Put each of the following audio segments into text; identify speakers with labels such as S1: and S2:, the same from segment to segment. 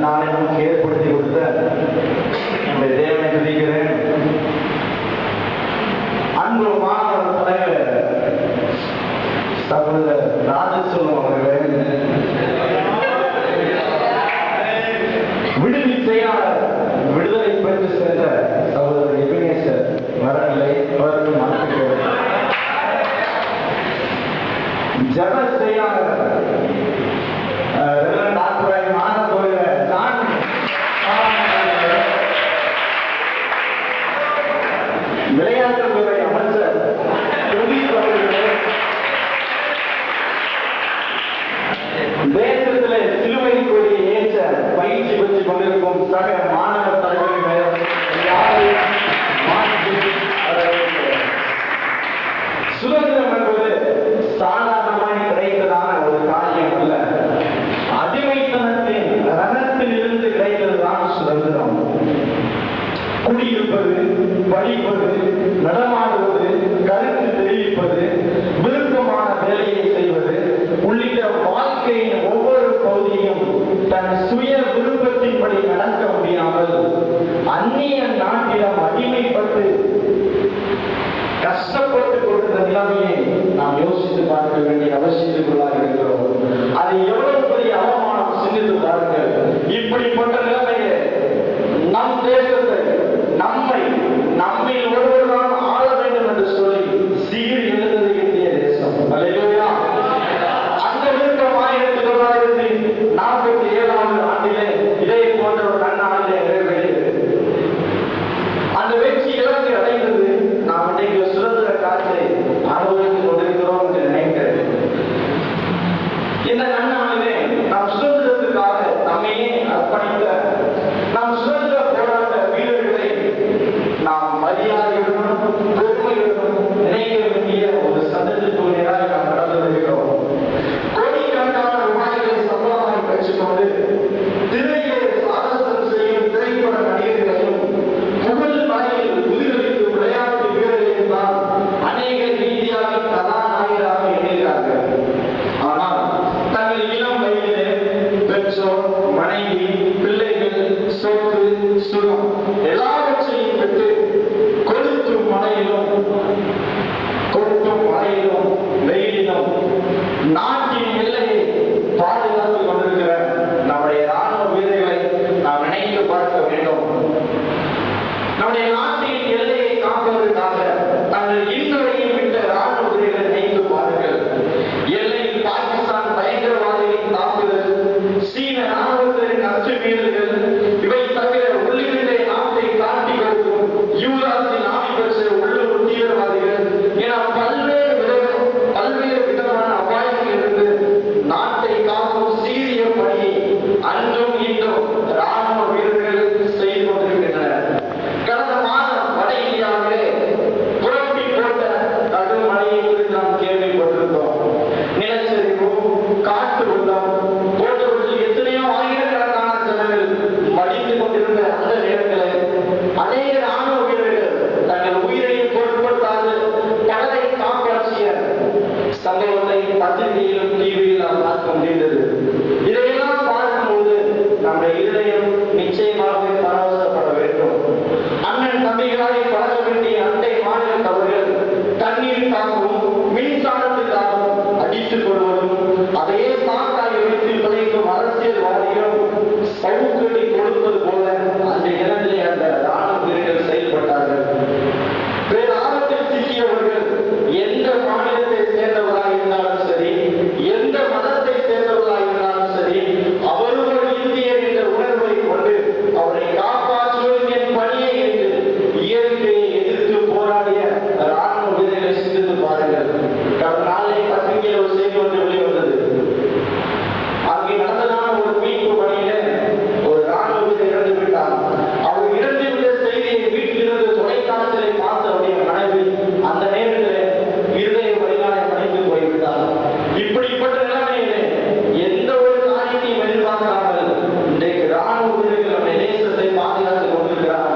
S1: நன்னாளை நமக்கு ஏற்படுத்தி கொடுத்த நம்முடைய தேவனை துதிக்கிறேன். அன்பு மாணவர் தலைவர் சகோதரர் ராஜசோகம் அவர்களே, விடுதி செயலாளர் விடுதலை பெற்று சென்ற சகோதரர் எபினேசர் வரநிலை அவருக்கு வாழ்த்துக்கள். ஜப செயலாளர் டாக்டர் மாணவர்கள் விளையாட்டுத்துறை அமைச்சர் தேசத்திலே சிலுவை கொடியை ஏற்ற பயிற்சி பெற்றுக் கொண்டிருக்கும் சக மாணவ தலைவர்கள் சுதந்திரம் என்பது சாதாரணமாய் கிடைத்ததான ஒரு காரியம் அல்ல. அடிமைத்தனத்தின் ரணத்தில் இருந்து கிடைத்ததுதான் சுதந்திரம். குடியிருப்பது, படிப்பது, நடமாடுவது, கருத்து தெரிவிப்பது, விருப்பமான வேலையை செய்வது உள்ளிட்ட வாழ்க்கையின் ஒவ்வொரு பகுதியும் தன் சுய விருப்பத்தின்படி நடக்க முடியாமல் அந்நிய நாட்டிடம் அடிமைப்பட்டு கஷ்டப்பட்டு கொடுத்த நிலைமையை நாம் யோசித்து பார்க்க வேண்டிய அவசியத்துக்குள்ளாக இருக்கிறோம். அது எவ்வளவு பெரிய அவமானம் சிந்தித்து பாருங்கள். இப்படிப்பட்ட நிலைமையை நம் தேசத்தை நம்மில் ஒருவர்தான் ஆள வேண்டும் என்று சொல்லி சீர் எழுந்தது இந்திய தேசம். அல்லேலூயா. அந்த விருப்பம் 1947 ஆண்டிலே இதே போன்ற ஒரு நன்னாளிலே நிறைவேறியது. அந்த வெற்றி இலக்கு அடைந்தது. நாம் இன்றைக்கு சுதந்திர காலத்தை அனுபவித்துக் கொண்டிருக்கிறோம் என்று நினைக்கிறேன். இந்த நன்னாளிலே நாம் சுதந்திரத்துக்காக நம்மையே அர்ப்பணித்த நம் சுதந்திர போராட்ட வீரர்களை நாம் மரியாதையுடனும் பெருமையுடனும் நினைக்க வேண்டிய ஒரு சந்தர்ப்பத்திற்காக நாம் கடந்து வருகிறோம். கோடிக்கணக்கான ரூபாய்களை சம்பளமாய் பெற்றுக்கொண்டு திரையிலே சாகசம் செய்யும் திரைப்பட நடிகர்களையும் புகழ் மலையில் குதிரைக்கு விளையாட்டு வீரர்களையும் தான் அநேகர் இந்தியாவின் கதாநாயகராக எண்ணுகிறார்கள். ஆனால் தங்கள் இளம் வயதிலே பெற்றோர், மனைவி, பிள்ளைகள், சொத்து, சுகம் எல்லாவற்றையும் பெற்று கொளுத்தும் மழையிலும் வெயிலிலும் நாட்டின் எல்லையை பாதுகாத்துக் கொண்டிருக்கிற நம்முடைய ராணுவ வீரர்களை நாம் நினைத்து பார்க்க வேண்டும். நம்முடைய நாட்டின் எல்லையை காப்பதற்காக தங்கள் இன்னுரையும் விட்ட ராணுவ வீரர்களை நினைத்து பாருங்கள். எல்லையில் பாகிஸ்தான் பயங்கரவாதிகளின் தாக்குதல், சீன ராணுவத்தின் அத்துமீறல்கள், இவை தவிர உள்ளிருந்த நாட்டை காட்டி கொடுக்கும் யூராசின் ஆவி பெற்ற உள்ளூர் தீவிரவாதிகள் என பல்வேறு விதமான அபாயங்களிலிருந்து நாட்டை காக்கும் சீரிய பணியை அன்றும் இன்றும் ராணுவ வீரர்கள் செய்து கொண்டிருக்கின்றனர். கடந்த மாதம் வட இந்தியாவிலே புரட்டி போட்ட கடும் மழையை குறித்து நாம் கேள்விப்பட்டிருந்தோம். நிலச்சரிவு, காட்டு வெள்ளம் போன்றவற்றில் எத்தனையோ ஆயிரக்கணக்கான ஜனங்கள் மடித்துக் கொண்டிருந்த அந்த நேரத்தில் அநேக ராணுவ வீரர்கள் தங்கள் உயிரையும் பொருட்படுத்தாது பலரை காப்பாற்றிய சம்பவத்தை பத்திரிகையிலும் டிவியில் நாம் பார்க்க முடிந்தது. இதையெல்லாம் பார்க்கும்போது நம்முடைய இதயம் நிச்சயமாக பரவசப்பட வேண்டும். அண்ணன் தம்பிகளாய் பழக வேண்டிய அண்டை மாநிலத்தவர்கள் தண்ணீருக்காகவும் மின்சாரத்திற்காகவும் அடித்துக் கொள்வதும் அதையே சாக்காய் வைத்து பிழைக்கும் அரசியல்வாதிகளும் சவுக்கடி கொடுப்பது போல அந்த இடத்திலே அந்த ராணுவ வீரர்கள் செயல்பட்டார்கள். வேறு ஆபத்தில் சிக்கியவர்கள் எந்த மாநிலத்தை சேர்ந்தவராக இருந்தாலும் சரி, எந்த மதத்தை சேர்ந்தவராக இருந்தாலும் சரி, அவர்கள் இந்தியர் என்ற உணர்வை கொண்டு அவரை காப்பாற்றுவது என் பணியை என்று இயற்கையை எதிர்த்து போராடிய ராணுவ வீரர்களை சிந்தித்து பாருங்கள். கடந்த நாளை பத்திரிகையில் ஒரு செய்தி ஒன்று வெளிவந்தது. அங்கே நடந்ததான ஒரு மீட்பு பணியில ஒரு ராணுவ வீரர் இறந்து விட்டார். அவர் இறந்து விட்ட செய்தியை வீட்டிலிருந்து தொலைக்காட்சியை பார்த்த அவருடைய மனைவி அந்த நேரத்தில் இருதய வழிகாலை மனைந்து போய்விட்டார். இப்படிப்பட்ட நிலைமையிலே எந்த ஒரு காரியத்தையும் எதிர்பார்க்காமல் இன்றைக்கு ராணுவ வீரர்கள் நம்முடைய தேசத்தை பாதுகாத்துக் கொண்டிருக்கிறார்.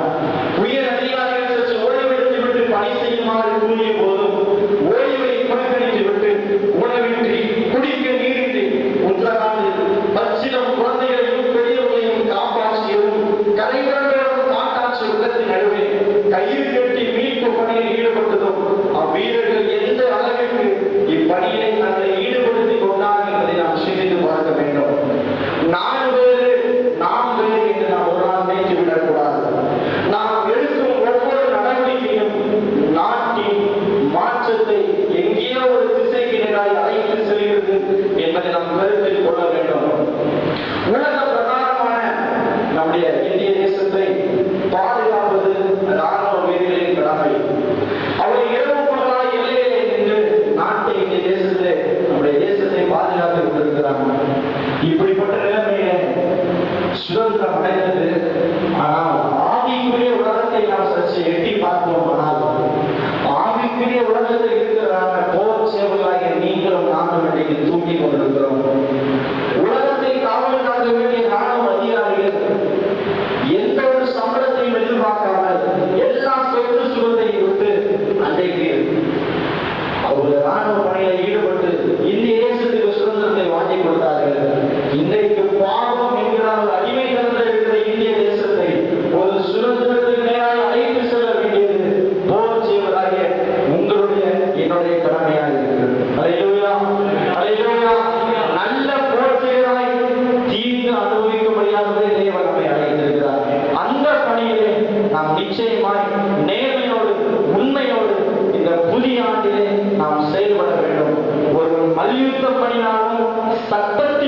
S1: உயர் அதிகாரிகள் சற்று ஓய்வெடுத்து விட்டு பணி செய்யுமாறு கூறிய போதும் ஓய்வை புறக்கணித்து விட்டு உணவின்றி, குடிக்க நீரின்றி உத்தரகாண்டில் பச்சிலம் குழந்தைகளையும் பெரியவர்களையும் பணியிலே தங்களை ஈடுபடுத்திக் கொண்டார் என்பதை நாம் சிந்தித்து பார்க்க வேண்டும். நான் வேறு நாம் வேறு என்று நாம் ஒரு நாள் நினைத்து விடக்கூடாது. நாம் எடுக்கும் ஒவ்வொரு நடவடிக்கையும் நாட்டின் மாற்றத்தை எங்கேயோ ஒரு திசைக்கு நேராய் அழைத்து செல்கிறது என்பதை நாம் கருத்தில் கொள்ள வேண்டும். உலக பிரகாரமான நம்முடைய இந்திய தேசத்தை பாதுகாப்பது ராணுவ வீரர்களின் கடமை. அவர் இரவு பகலாய் எல்லையிலே நின்று நாட்டை இந்திய தேசத்தை நம்முடைய தேசத்தை பாதுகாத்துக் கொண்டிருக்கிறார். இப்படிப்பட்ட நிலைமையிலே சுதந்திரம் அடைந்தது. ஆனால் ஆவிக்குரிய உலகத்தை நாம் சற்று எட்டி பார்ப்போம். ஆனால் ஆவிக்குரிய உலகத்தில் இருக்கிறாங்க போர் சேவலாகிய நீங்களும் நானும் இன்றைக்கு தூங்கிக் கொண்டிருக்கிறோம். உலகத்தை காவல் காக்க வேண்டிய ராணுவ அதிகாரிகள் எந்த ஒரு சம்பளத்தையும் எதிர்பார்க்காமல் எல்லா சொத்து சுகத்தையும் விட்டு அன்றைக்கு அவர்கள் ராணுவ பணியில் ஈடுபட்டு இந்திய தேசத்துக்கு சுதந்திரத்தை வாங்கி கொடுத்தார்கள். இன்றைக்கு பாவம் என்கிறால் அடிமைத்தனத்தில் இருக்கிற இந்திய தேசத்தை ஒரு சுதந்திரத்துக்கு நேராக அழைத்து செல்ல வேண்டியது போர் செய்வதாகிய உங்களுடைய என்னுடைய கடமையாக இருக்கிறது. அல்லேலூயா, அல்லேலூயா. நல்ல போர் செய்வதாய் தீங்கு அனுபவிக்கும்படியாகவே தேவன் நம்மை அழைத்திருக்கிறார். அந்த பணியிலே நாம் நிச்சயமாய் நேர்மையோடு உண்மையோடு இந்த புதிய ஆண்டிலே நாம் செயல்பட வேண்டும். ஒரு மல்யுத்த பணியாலும் சட்டத்தை